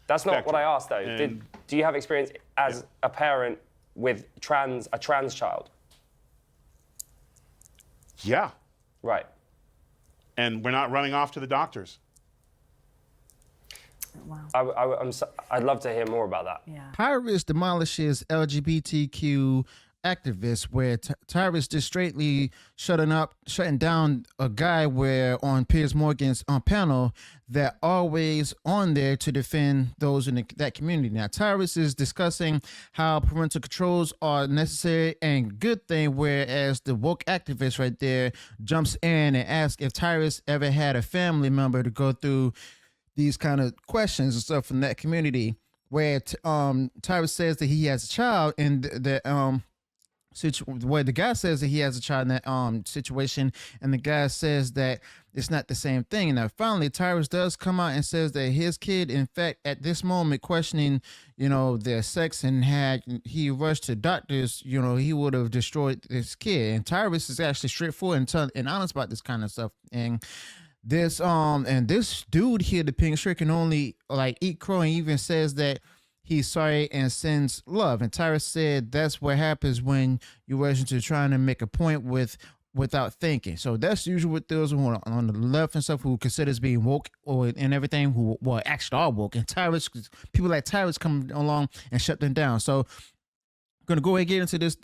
That's not spectrum. what I asked, though. Do you have experience as a parent with a trans child? Yeah. Right. And we're not running off to the doctors. Wow. I'd love to hear more about that. Yeah. Tyrus demolishes LGBTQ activists, where Tyrus just straightly shutting down a guy where on Piers Morgan's panel that always on there to defend those in that community. Now, Tyrus is discussing how parental controls are necessary and good thing, whereas the woke activist right there jumps in and asks if Tyrus ever had a family member to go through these kind of questions and stuff from that community, where Tyrus says that he has a child, and where the guy says that he has a child in that situation, and the guy says that it's not the same thing. Now, finally, Tyrus does come out and says that his kid, in fact, at this moment, questioning, their sex, and had he rushed to doctors, he would have destroyed his kid. And Tyrus is actually straightforward and honest about this kind of stuff. And this dude here, the pink shirt, can only eat crow, and even says that he's sorry and sends love. And Tyrus said that's what happens when you rush into trying to make a point without thinking. So that's usually what those who are on the left and stuff who considers being woke and everything, who actually are woke. And people like Tyrus come along and shut them down. So going to go ahead and get into this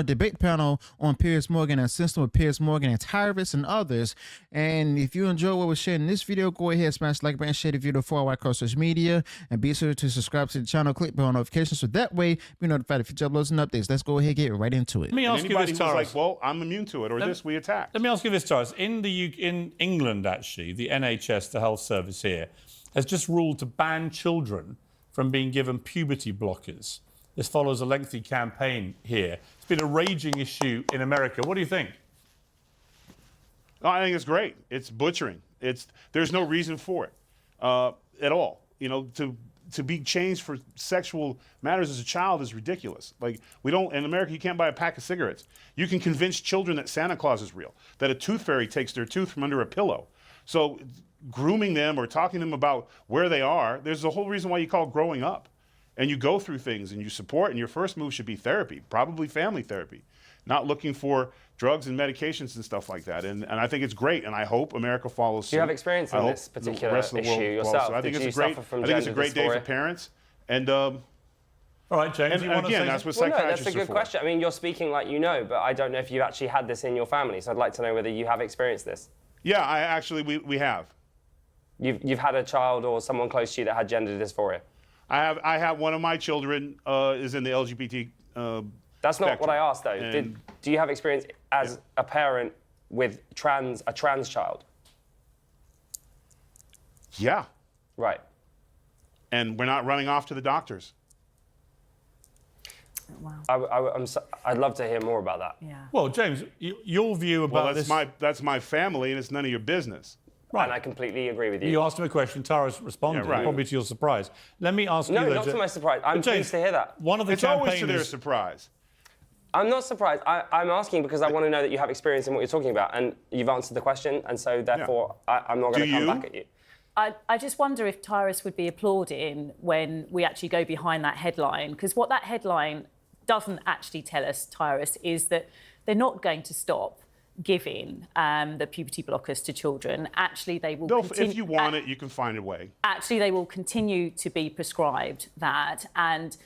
debate panel on Piers Morgan and system with Piers Morgan and Tyrus and others. And if you enjoy what we're sharing in this video, go ahead, smash the like button, share the video far across social media, and be sure to subscribe to the channel, click bell notifications, so that way be notified if future uploads and updates. Let's go ahead and get right into it. Let me ask you this, Tyrus. Like, well, I'm immune to it, or we attack. Let me ask you this, Tyrus. In England, actually, the NHS, the health service here, has just ruled to ban children from being given puberty blockers. This follows a lengthy campaign here. It's been a raging issue in America. What do you think? I think it's great. It's butchering. There's no reason for it at all. To be changed for sexual matters as a child is ridiculous. Like, in America, you can't buy a pack of cigarettes. You can convince children that Santa Claus is real, that a tooth fairy takes their tooth from under a pillow. So grooming them or talking to them about where they are, there's a whole reason why you call it growing up. And you go through things and you support, and your first move should be therapy, probably family therapy, not looking for drugs and medications and stuff like that. And I think it's great, and I hope America follows suit. Do you have experience in this particular issue yourself? I think it's a great day for parents. And all right, James. And again, that's what psychiatrists are for. That's a good question. I mean, you're speaking like you know, but I don't know if you've actually had this in your family. So I'd like to know whether you have experienced this. Yeah, we have. You've had a child or someone close to you that had gender dysphoria. I have one of my children is in the LGBT That's not spectrum. what I asked, though. Do you have experience as a parent with a trans child? Yeah. Right. And we're not running off to the doctors. Wow. I'd love to hear more about that. Yeah. Well, James, your view about that's my family, and it's none of your business. Right. And I completely agree with you. You asked him a question, Tyrus responded, probably to your surprise. Let me ask you... No, not to my surprise. I'm pleased to hear that. One of the It's always to their surprise. I'm not surprised. I'm asking because I want to know that you have experience in what you're talking about, and you've answered the question, and so therefore I'm not going to come back at you. I just wonder if Tyrus would be applauding when we actually go behind that headline, because what that headline doesn't actually tell us, Tyrus, is that they're not going to stop giving the puberty blockers to children. Actually, they will if you want it, you can find a way. Actually, they will continue to be prescribed that. And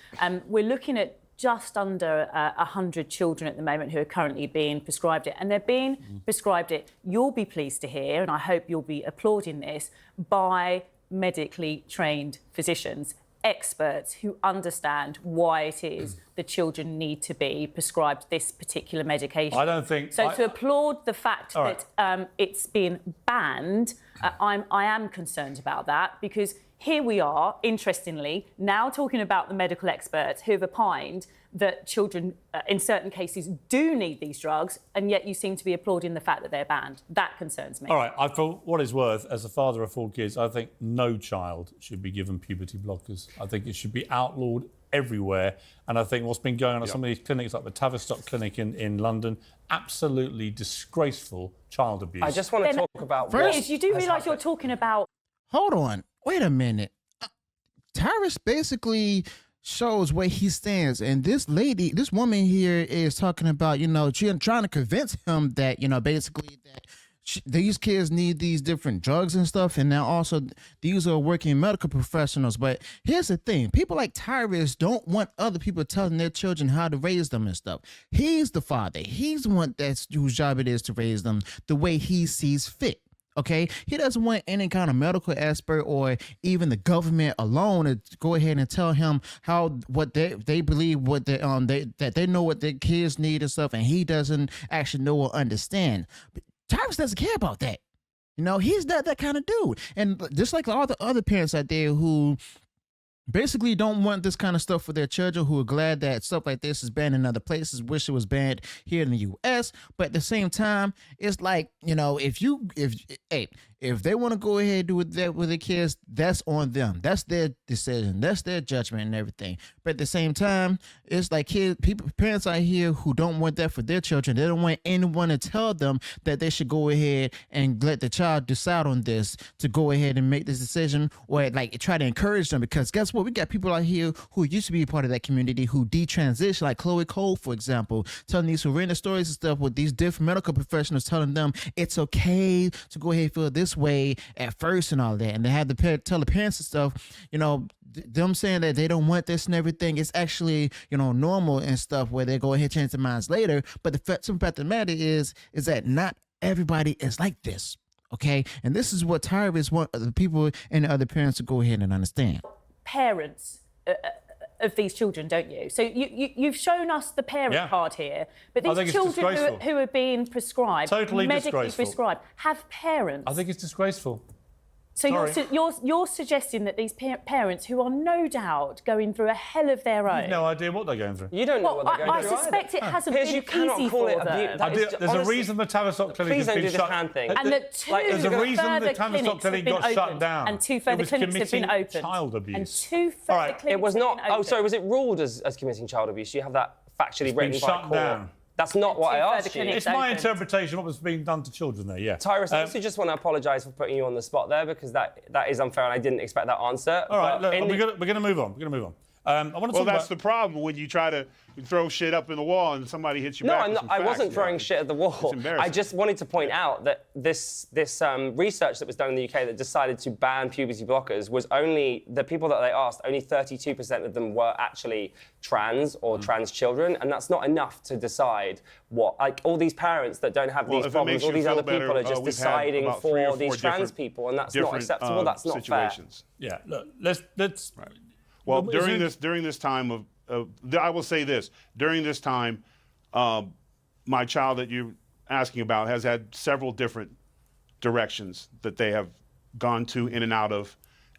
we're looking at just under 100 children at the moment who are currently being prescribed it. And they're being prescribed it, you'll be pleased to hear, and I hope you'll be applauding this, by medically trained physicians, experts who understand why it is the children need to be prescribed this particular medication. I don't think... So to applaud the fact that it's been banned, I am concerned about that, because here we are, interestingly, now talking about the medical experts who have opined that children, in certain cases, do need these drugs, and yet you seem to be applauding the fact that they're banned. That concerns me. All right, for what it's worth, as a father of 4 kids, I think no child should be given puberty blockers. I think it should be outlawed everywhere. And I think what's been going on at some of these clinics, like the Tavistock Clinic in London, absolutely disgraceful child abuse. I just want to talk about... Piers, you do realise you're talking about... Hold on. Wait a minute. Tyrus basically shows where he stands, and this woman here is talking about, trying to convince him that, basically that these kids need these different drugs and stuff, and now also these are working medical professionals. But here's the thing: people like Tyrus don't want other people telling their children how to raise them and stuff. He's the father. He's the one whose job it is to raise them the way he sees fit. Okay, he doesn't want any kind of medical expert or even the government alone to go ahead and tell him what they believe, that they know what their kids need and stuff, and he doesn't actually know or understand. But Tyrus doesn't care about that. He's not that kind of dude. And just like all the other parents out there who basically don't want this kind of stuff for their children, who are glad that stuff like this is banned in other places, wish it was banned here in the U.S. But at the same time, it's like, if they want to go ahead and do that with their kids, that's on them. That's their decision. That's their judgment and everything. But at the same time, it's like parents out here who don't want that for their children. They don't want anyone to tell them that they should go ahead and let the child decide on this, to go ahead and make this decision, or like try to encourage them. Because guess what? We got people out here who used to be a part of that community who detransition, like Chloe Cole, for example, telling these horrendous stories and stuff with these different medical professionals telling them it's okay to go ahead and feel this way at first and all that, and they had to tell the parents and stuff, them saying that they don't want this and everything. It's actually normal and stuff, where they go ahead and change their minds later. But the simple fact of the matter is that not everybody is like this. Okay, and this is what Tyrus want the people and the other parents to go ahead and understand. Parents of these children, don't you? So you've shown us the parent card here, but these children who are being prescribed, medically prescribed, have parents. I think it's disgraceful. So you're suggesting that these parents, who are no doubt going through a hell of their own... You've no idea what they're going through. You don't know what they're going through. I suspect it hasn't been easy for them. There's a reason the Tavistock Clinic has been shut down. And that there's a reason the Tavistock Clinic got shut down. And 2 further clinics have been opened. Child abuse. And 2 further clinics It was not... have been Oh, sorry, was it ruled as committing child abuse? You have that factually written by court. Down. That's not what I asked you. It's my interpretation of what was being done to children there, yeah. Tyrus, I also just want to apologise for putting you on the spot there, because that is unfair and I didn't expect that answer. All right, look, we're going to move on. We're going to move on. That's the problem when you try to throw shit up in the wall and somebody hits you back. No, I wasn't throwing shit at the wall. I just wanted to point out that this research that was done in the UK that decided to ban puberty blockers was only the people that they asked. Only 32% of them were actually trans or trans children, and that's not enough to decide what. Like all these parents that don't have these problems, all these other people are just deciding for these trans people, and that's not acceptable. That's not situations. Fair. Yeah, look, let's. Right. Well, during this time I will say this: during this time, my child that you're asking about has had several different directions that they have gone to in and out of,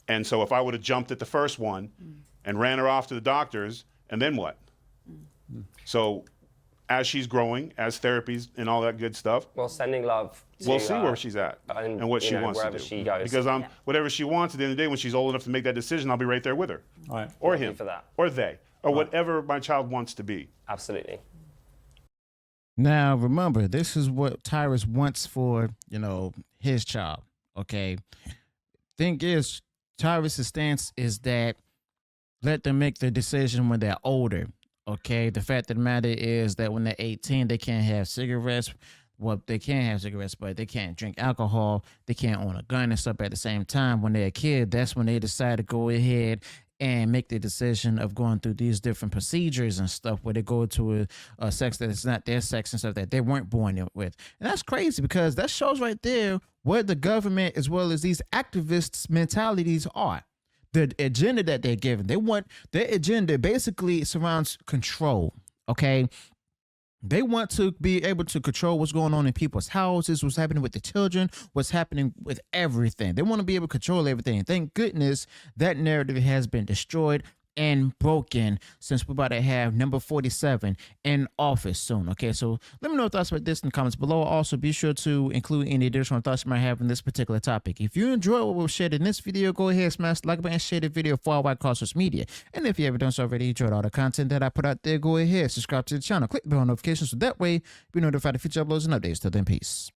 and so if I would have jumped at the first one and ran her off to the doctors, and then what? So, as she's growing, as therapies and all that good stuff, well, sending love. We'll see where she's at and what she wants to do. She goes. Because whatever she wants at the end of the day, when she's old enough to make that decision, I'll be right there with her. All right. Or him. For that. Or they. Or whatever my child wants to be. Absolutely. Now, remember, this is what Tyrus wants for, his child, okay? Thing is, Tyrus' stance is that let them make the decision when they're older, okay? The fact of the matter is that when they're 18, they can't have cigarettes. Well, they can have cigarettes, but they can't drink alcohol. They can't own a gun and stuff at the same time. When they're a kid, that's when they decide to go ahead and make the decision of going through these different procedures and stuff, where they go to a sex that is not their sex and stuff that they weren't born with. And that's crazy, because that shows right there where the government as well as these activists' mentalities are. The agenda that they're given. Their agenda basically surrounds control, okay? They want to be able to control what's going on in people's houses, what's happening with the children, what's happening with everything. They want to be able to control everything. Thank goodness that narrative has been destroyed and broken, since we're about to have number 47 in office soon. Okay, so let me know your thoughts about this in the comments below. Also, be sure to include any additional thoughts you might have on this particular topic. If you enjoyed what we've shared in this video, go ahead, smash the like button, and share the video far wide across social media. And if you haven't done so already, enjoyed all the content that I put out there, go ahead, subscribe to the channel, click the bell notifications, so that way you'll be notified of future uploads and updates. Till then, peace.